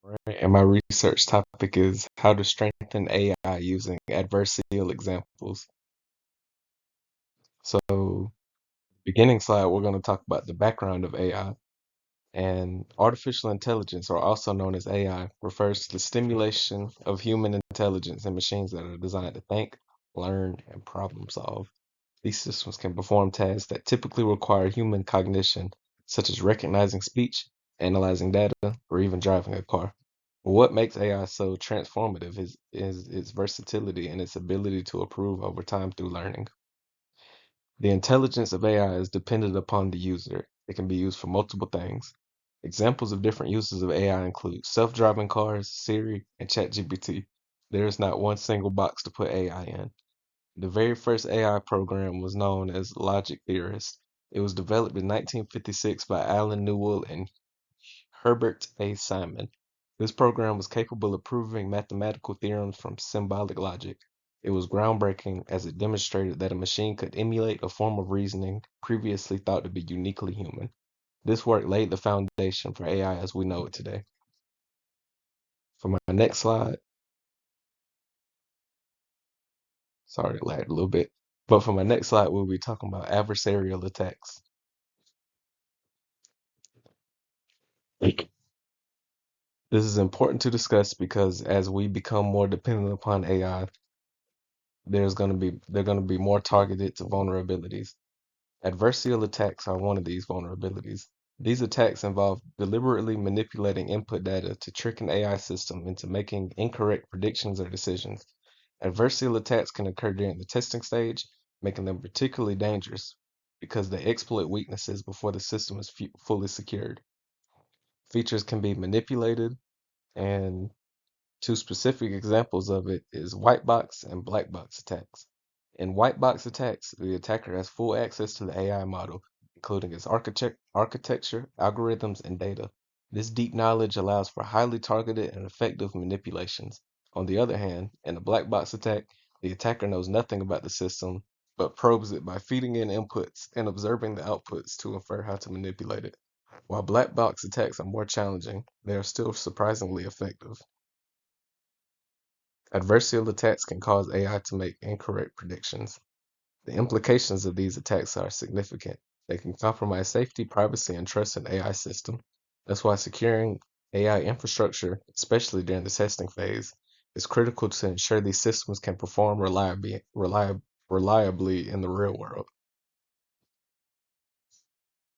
Right. And my research topic is how to strengthen AI using adversarial examples. So, beginning slide, we're going to talk about the background of AI. And artificial intelligence, or also known as AI, refers to the stimulation of human intelligence in machines that are designed to think, learn, and problem solve. These systems can perform tasks that typically require human cognition, such as recognizing speech, analyzing data, or even driving a car. But what makes AI so transformative is its versatility and its ability to improve over time through learning. The intelligence of AI is dependent upon the user. It can be used for multiple things. Examples of different uses of AI include self-driving cars, Siri, and ChatGPT. There is not one single box to put AI in. The very first AI program was known as Logic Theorist. It was developed in 1956 by Alan Newell and Herbert A. Simon. This program was capable of proving mathematical theorems from symbolic logic. It was groundbreaking as it demonstrated that a machine could emulate a form of reasoning previously thought to be uniquely human. This work laid the foundation for AI as we know it today. For my next slide, sorry it lagged a little bit, but for my next slide, we'll be talking about adversarial attacks. This is important to discuss because as we become more dependent upon AI, they're going to be more targeted to vulnerabilities. Adversarial attacks are one of these vulnerabilities. These attacks involve deliberately manipulating input data to trick an AI system into making incorrect predictions or decisions. Adversarial attacks can occur during the testing stage, making them particularly dangerous because they exploit weaknesses before the system is fully secured. Features can be manipulated, and two specific examples of it is white box and black box attacks. In white box attacks, the attacker has full access to the AI model, including its architecture, algorithms, and data. This deep knowledge allows for highly targeted and effective manipulations. On the other hand, in a black box attack, the attacker knows nothing about the system, but probes it by feeding in inputs and observing the outputs to infer how to manipulate it. While black box attacks are more challenging, they are still surprisingly effective. Adversarial attacks can cause AI to make incorrect predictions. The implications of these attacks are significant. They can compromise safety, privacy, and trust in AI system. That's why securing AI infrastructure, especially during the testing phase, is critical to ensure these systems can perform reliably in the real world.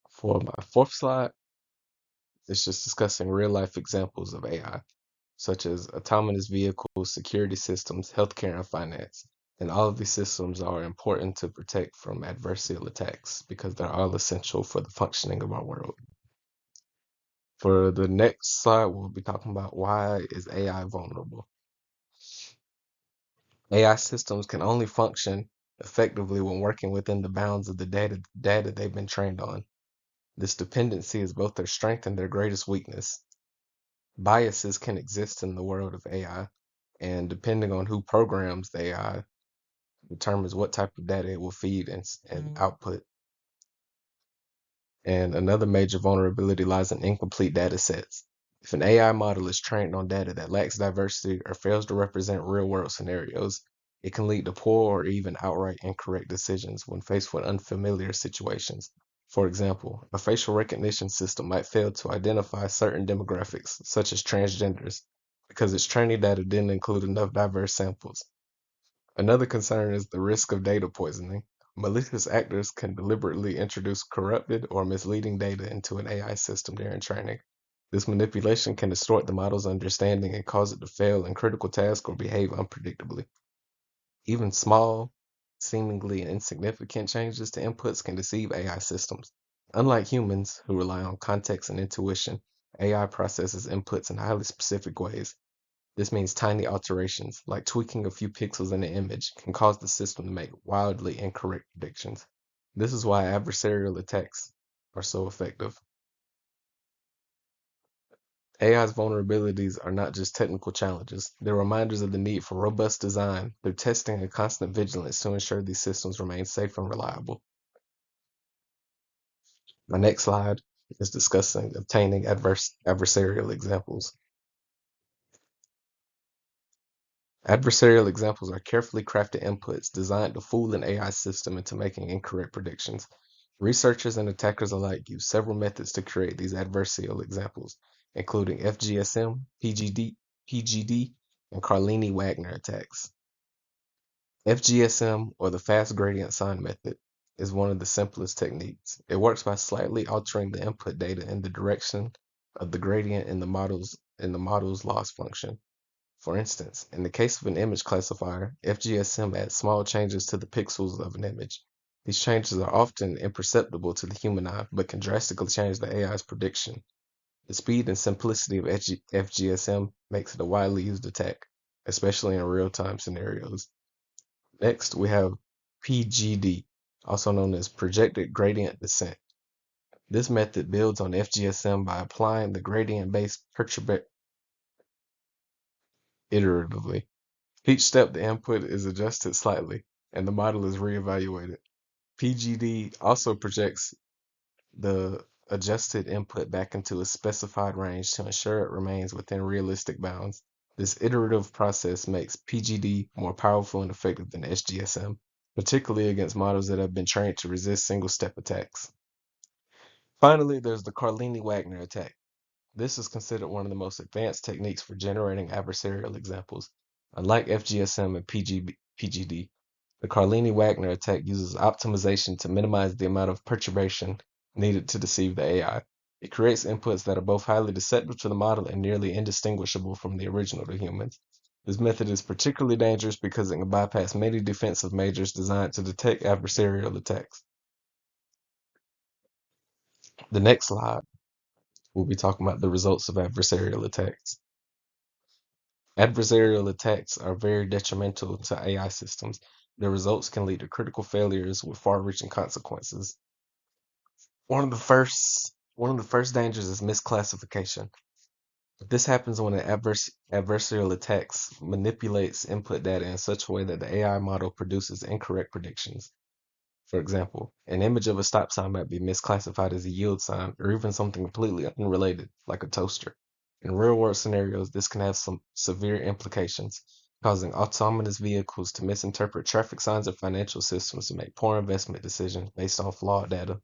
For my fourth slide, it's just discussing real life examples of AI, such as autonomous vehicles, security systems, healthcare, and finance. And all of these systems are important to protect from adversarial attacks because they're all essential for the functioning of our world. For the next slide, we'll be talking about why is AI vulnerable. AI systems can only function effectively when working within the bounds of the data they've been trained on. This dependency is both their strength and their greatest weakness. Biases can exist in the world of AI, and depending on who programs the AI, determines what type of data it will feed and output. And another major vulnerability lies in incomplete data sets. If an AI model is trained on data that lacks diversity or fails to represent real world scenarios, it can lead to poor or even outright incorrect decisions when faced with unfamiliar situations. For example, a facial recognition system might fail to identify certain demographics, such as transgenders, because its training data didn't include enough diverse samples. Another concern is the risk of data poisoning. Malicious actors can deliberately introduce corrupted or misleading data into an AI system during training. This manipulation can distort the model's understanding and cause it to fail in critical tasks or behave unpredictably. Even small, seemingly insignificant changes to inputs can deceive AI systems. Unlike humans, who rely on context and intuition, AI processes inputs in highly specific ways. This means tiny alterations, like tweaking a few pixels in an image, can cause the system to make wildly incorrect predictions. This is why adversarial attacks are so effective. AI's vulnerabilities are not just technical challenges, they're reminders of the need for robust design through testing and constant vigilance to ensure these systems remain safe and reliable. My next slide is discussing obtaining adversarial examples. Adversarial examples are carefully crafted inputs designed to fool an AI system into making incorrect predictions. Researchers and attackers alike use several methods to create these adversarial examples, including FGSM, PGD, and Carlini-Wagner attacks. FGSM, or the fast gradient sign method, is one of the simplest techniques. It works by slightly altering the input data in the direction of the gradient in the model's loss function. For instance, in the case of an image classifier, FGSM adds small changes to the pixels of an image. These changes are often imperceptible to the human eye, but can drastically change the AI's prediction. The speed and simplicity of FGSM makes it a widely used attack, especially in real-time scenarios. Next, we have PGD, also known as projected gradient descent. This method builds on FGSM by applying the gradient-based perturbation iteratively. Each step, the input is adjusted slightly, and the model is reevaluated. PGD also projects the adjusted input back into a specified range to ensure it remains within realistic bounds. This iterative process makes PGD more powerful and effective than SGSM, particularly against models that have been trained to resist single-step attacks. Finally, there's the Carlini-Wagner attack. This is considered one of the most advanced techniques for generating adversarial examples. Unlike FGSM and PGD, the Carlini-Wagner attack uses optimization to minimize the amount of perturbation needed to deceive the AI. It creates inputs that are both highly deceptive to the model and nearly indistinguishable from the original to humans. This method is particularly dangerous because it can bypass many defensive measures designed to detect adversarial attacks. The next slide, we'll be talking about the results of adversarial attacks. Adversarial attacks are very detrimental to AI systems. Their results can lead to critical failures with far-reaching consequences. One of the first dangers is misclassification. This happens when an adversarial attacks manipulates input data in such a way that the AI model produces incorrect predictions. For example, an image of a stop sign might be misclassified as a yield sign or even something completely unrelated, like a toaster. In real-world scenarios, this can have some severe implications, causing autonomous vehicles to misinterpret traffic signs or financial systems to make poor investment decisions based on flawed data.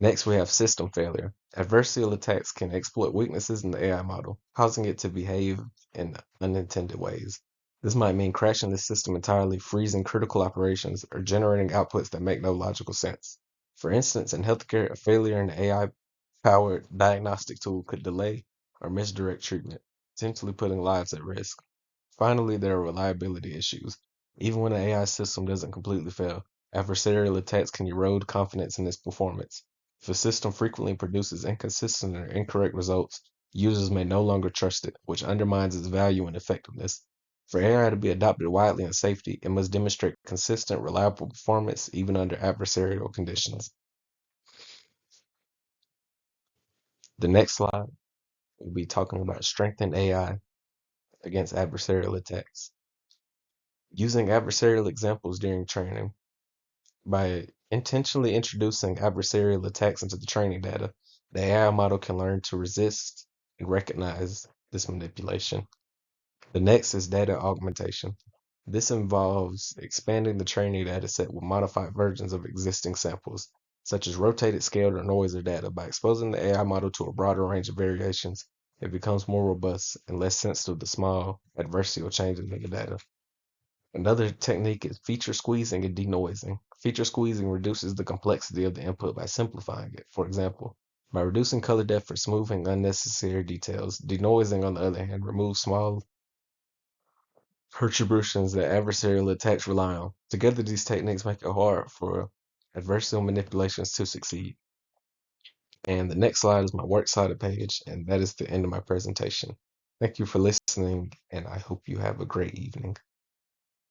Next, we have system failure. Adversarial attacks can exploit weaknesses in the AI model, causing it to behave in unintended ways. This might mean crashing the system entirely, freezing critical operations, or generating outputs that make no logical sense. For instance, in healthcare, a failure in an AI-powered diagnostic tool could delay or misdirect treatment, potentially putting lives at risk. Finally, there are reliability issues. Even when an AI system doesn't completely fail, adversarial attacks can erode confidence in its performance. If a system frequently produces inconsistent or incorrect results, users may no longer trust it, which undermines its value and effectiveness. For AI to be adopted widely in safety, it must demonstrate consistent, reliable performance even under adversarial conditions. The next slide, we'll be talking about strengthened AI against adversarial attacks. Using adversarial examples during training. By intentionally introducing adversarial attacks into the training data, the AI model can learn to resist and recognize this manipulation. The next is data augmentation. This involves expanding the training data set with modified versions of existing samples, such as rotated, scaled, or noisy data. By exposing the AI model to a broader range of variations, it becomes more robust and less sensitive to small adversarial changes in the data. Another technique is feature squeezing and denoising. Feature squeezing reduces the complexity of the input by simplifying it. For example, by reducing color depth or smoothing unnecessary details, denoising, on the other hand, removes small perturbations that adversarial attacks rely on. Together, these techniques make it hard for adversarial manipulations to succeed. And the next slide is my works cited page, and that is the end of my presentation. Thank you for listening, and I hope you have a great evening.